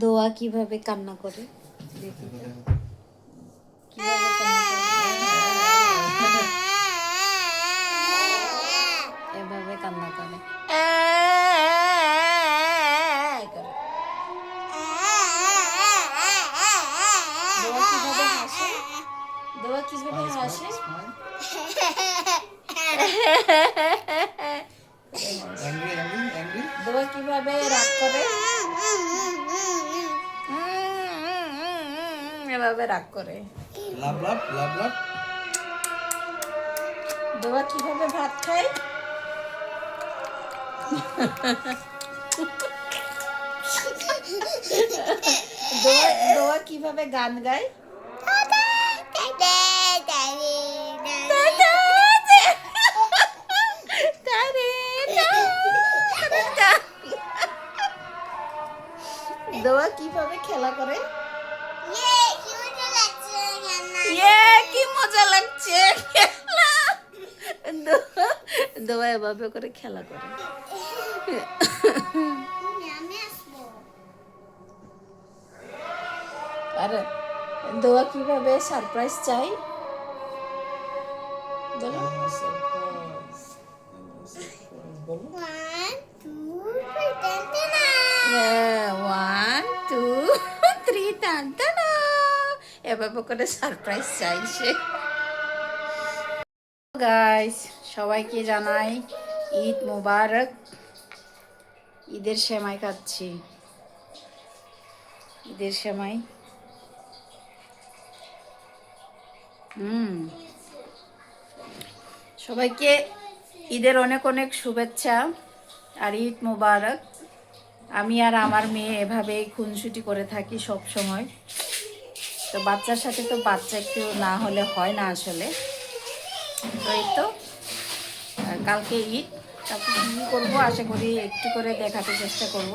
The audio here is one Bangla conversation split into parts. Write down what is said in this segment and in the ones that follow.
দোয়া কিভাবে কান্না করে দেখি তো। কিভাবে কান্না করে? এভাবে কান্না করে। দোয়া কিভাবে হাসে? দোয়া কিভাবে হাসে? দোয়া কিভাবে রাগ করে? এভাবে রাগ করে। লাভ লাভ লাভ লাভ। দোয়া কিভাবে ভাত খায়? দোয়া কিভাবে গান গায়? দোয়া কিভাবে খেলা করে? কি মজা লাগছে খেলা। দোয়া এভাবে করে খেলা করে। আর দোয়া কিভাবে সারপ্রাইজ চাই? বলো। 1 2 3 টানটানা এভাবে করে সারপ্রাইজ চাই সে। গাইস, সবাইকে জানাই ঈদ মোবারক। ঈদের সেমাই খাচ্ছি, ঈদের সেমাই। সবাইকে ঈদের অনেক অনেক শুভেচ্ছা আর ঈদ মোবারক। আমি আর আমার মেয়ে এভাবেই খুনসুটি করে থাকি সব সময়। তো বাচ্চার সাথে তো বাচ্চা একটু না হলে হয় না আসলে। তো এই তো কালকে ঈদ, কালকে কী করবো আশা করি একটু করে দেখাতে চেষ্টা করব।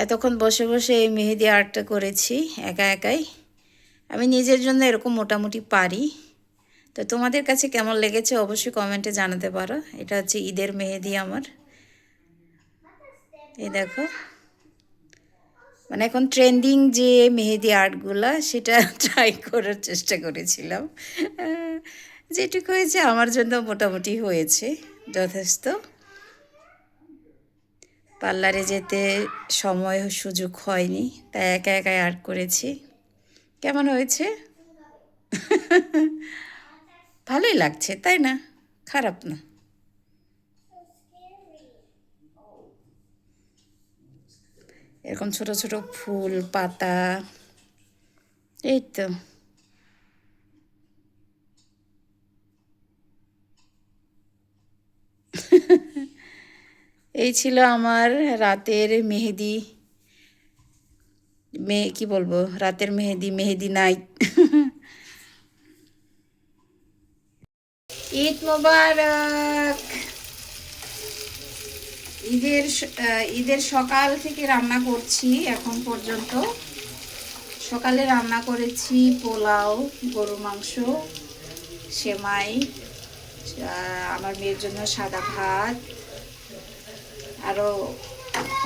এতক্ষণ বসে বসে এই মেহেদি আর্টটা করেছি একা একাই। আমি নিজের জন্য এরকম মোটামুটি পারি। তো তোমাদের কাছে কেমন লেগেছে অবশ্যই কমেন্টে জানাতে পারো। এটা হচ্ছে ঈদের মেহেদি আমার। এই দেখো, মানে এখন ট্রেন্ডিং যে মেহেদি আর্টগুলা সেটা ট্রাই করার চেষ্টা করেছিলাম। যেটুকু হয়েছে আমার জন্য মোটামুটি হয়েছে, যথেষ্ট। পার্লারে যেতে সময় সুযোগ হয়নি, তাই একা একাই আর্ট করেছি। কেমন হয়েছে? ভালোই লাগছে তাই না? খারাপ না। এরকম ছোট ছোট ফুল পাতা, এই তো। এই ছিল আমার রাতের মেহেদি, কি বলবো, রাতের মেহেদি, মেহেদি নাইট। ঈদ মোবারক। ঈদের সকাল থেকে রান্না করছি এখন পর্যন্ত। সকালে রান্না করেছি পোলাও, গরুর মাংস, সেমাই, আমার মেয়ের জন্য সাদা ভাত, আরও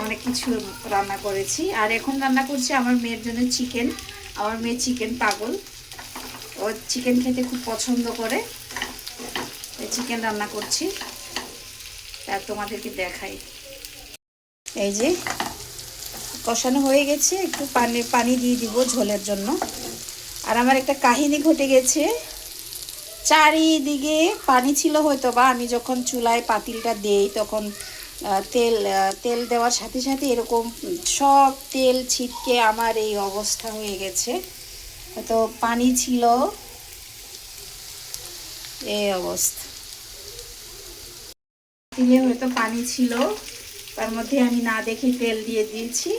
অনেক কিছু রান্না করেছি। আর এখন রান্না করছি আমার মেয়ের জন্য চিকেন। আমার মেয়ে চিকেন পাগল, ও চিকেন খেতে খুব পছন্দ করে। চিকেন রান্না করছি, তা তোমাদেরকে দেখাই। এই যে কষানো হয়ে গেছে, একটু পানি দিয়ে দিব ঝোলের জন্য। আর আমার একটা কাহিনী ঘটে গেছে, চারিদিকে পানি ছিল হয়তো বা আমি যখন চুলায় পাতিলটা দেই তখন তেল দেওয়ার সাথে সাথে এরকম সব তেল ছিটকে আমার এই অবস্থা হয়ে গেছে। তো পানি ছিল, এই অবস্থা। পাতিলে হয়তো পানি ছিল, তার মধ্যে আমি না দেখে তেল দিয়ে দিয়েছি।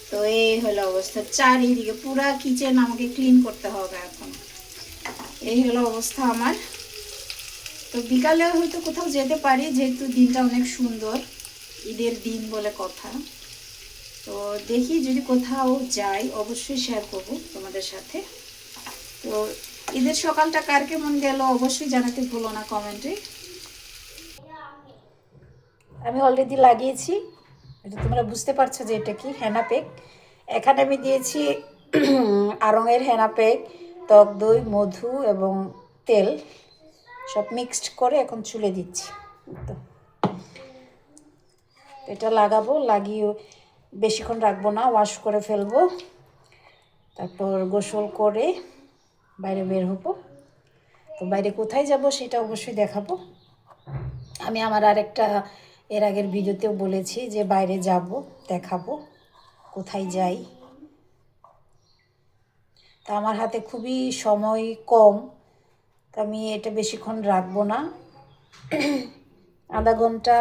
তো এই হলো অবস্থা, চারিদিকে পুরা কিচেন আমাকে ক্লিন করতে হবে এখন। এই হলো অবস্থা আমার। তো বিকালে হয়তো কোথাও যেতে পারি, যেহেতু দিনটা অনেক সুন্দর, ঈদের দিন বলে কথা। তো দেখি যদি কোথাও যাই অবশ্যই শেয়ার করব তোমাদের সাথে। তো ঈদের সকালটা কার কেমন গেল অবশ্যই জানাতে ভুলো না কমেন্টে। আমি অলরেডি লাগিয়েছি, এটা তোমরা বুঝতে পারছো যে এটা কি হেনা পেক। এখানে আমি দিয়েছি আড়ংয়ের হেনা পেক, টক দই, মধু এবং তেল সব মিক্সড করে এখন চুলে দিচ্ছি। তো এটা লাগাবো, লাগিয়ে বেশিক্ষণ রাখবো না, ওয়াশ করে ফেলবো, তারপর গোসল করে বাইরে বের হবো। তো বাইরে কোথায় যাব সেটা অবশ্যই দেখাবো। আমি আমার আরেকটা এর আগের ভিডিওতেও বলেছি যে বাইরে যাব, দেখাবো কোথায় যাই। তা আমার হাতে খুবই সময় কম, তা আমি এটা বেশিক্ষণ রাখবো না, আধা ঘন্টা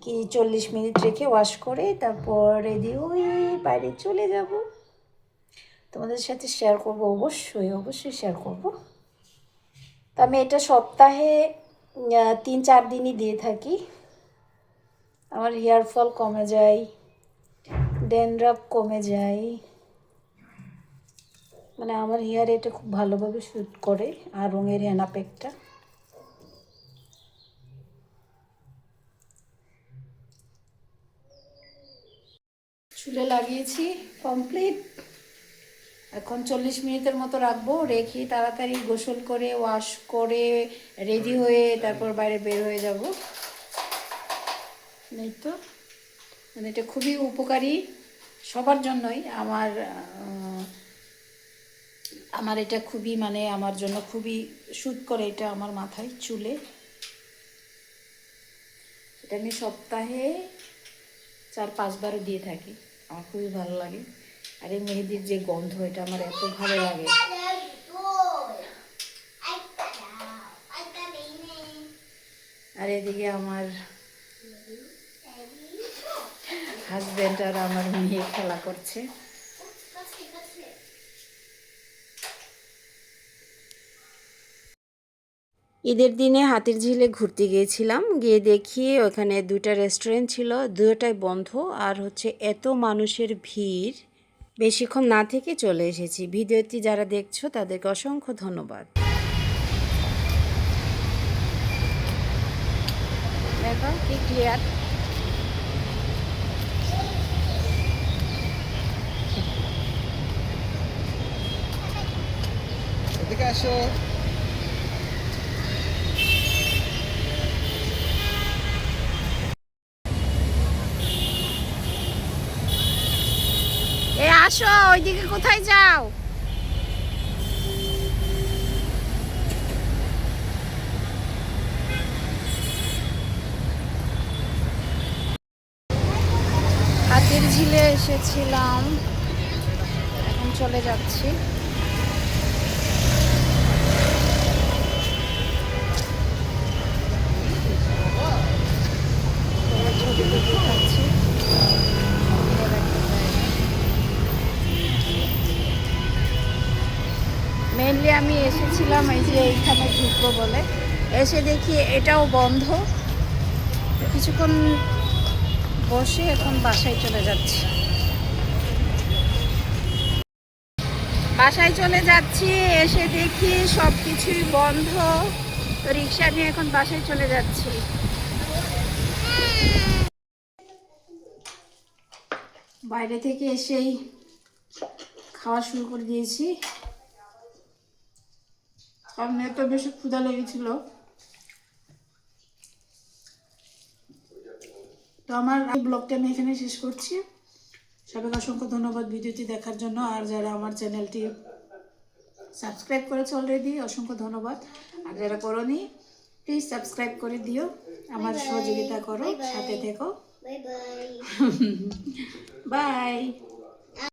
কি 40 মিনিট রেখে ওয়াশ করে তারপর রেডি হয়ে বাইরে চলে যাব। তোমাদের সাথে শেয়ার করব, অবশ্যই শেয়ার করব। তো আমি এটা সপ্তাহে 3-4 দিনই দিয়ে থাকি। আমার হেয়ার ফল কমে যায়, ড্যান্ড্রাফ কমে যায়, মানে আমার হেয়ার এটা খুব ভালোভাবে শ্যুট করে আর রঙের হেনা প্যাকটা। চুলে লাগিয়েছি, কমপ্লিট। এখন 40 মিনিটের মতো রাখবো, রেখে তাড়াতাড়ি গোসল করে ওয়াশ করে রেডি হয়ে তারপর বাইরে বের হয়ে যাব। এই তো, মানে এটা খুবই উপকারী সবার জন্যই। আমার এটা খুবই, মানে আমার জন্য খুবই শ্যুট করে এটা আমার মাথায়, চুলে। এটা আমি সপ্তাহে 4-5 বারও দিয়ে থাকি, আমার খুবই ভালো লাগে। আর এই মেহেদির যে গন্ধ, এটা আমার এত ভালো লাগে। আর এদিকে আমার হাজব্যান্ড আর আমার মেয়ে খেলা করছে। ঈদের দিনে হাতিরঝিলে ঘুরতে গিয়েছিলাম, গিয়ে দেখি ওখানে 2টা রেস্টুরেন্ট ছিল, 2টাই বন্ধ। আর হচ্ছে এত মানুষের ভিড়, বেশিক্ষণ না থেকে চলে এসেছি। ভিডিওটি যারা দেখছো তাদেরকে অসংখ্য ধন্যবাদ। দেখো কি ক্লিয়ার। এদিকে আসো। এ আসো, ওইদিকে কোথায় যাও? হাতিরঝিলে এসেছিলাম, এখন চলে যাচ্ছি। মেনলি আমি এসেছিলাম এই যে এইখানে ঢুকবো বলে, এসে দেখি এটাও বন্ধ। তো কিছুক্ষণ বসে এখন বাসায় চলে যাচ্ছি। বাসায় চলে যাচ্ছি, এসে দেখি সব কিছুই বন্ধ। তো রিক্সা নিয়ে এখন বাসায় চলে যাচ্ছি। বাইরে থেকে এসেই খাওয়া শুরু করে দিয়েছি, কারণ এত বেশি ক্ষুধা লেগেছিল। তো আমার এই ব্লগটা আমি এখানে শেষ করছি। সবাইকে অসংখ্য ধন্যবাদ ভিডিওটি দেখার জন্য। আর যারা আমার চ্যানেলটি সাবস্ক্রাইব করেছে অলরেডি, অসংখ্য ধন্যবাদ। আর যারা করোনি, প্লিজ সাবস্ক্রাইব করে দিও, আমার সহযোগিতা করো, সাথে থেকো। Bye bye.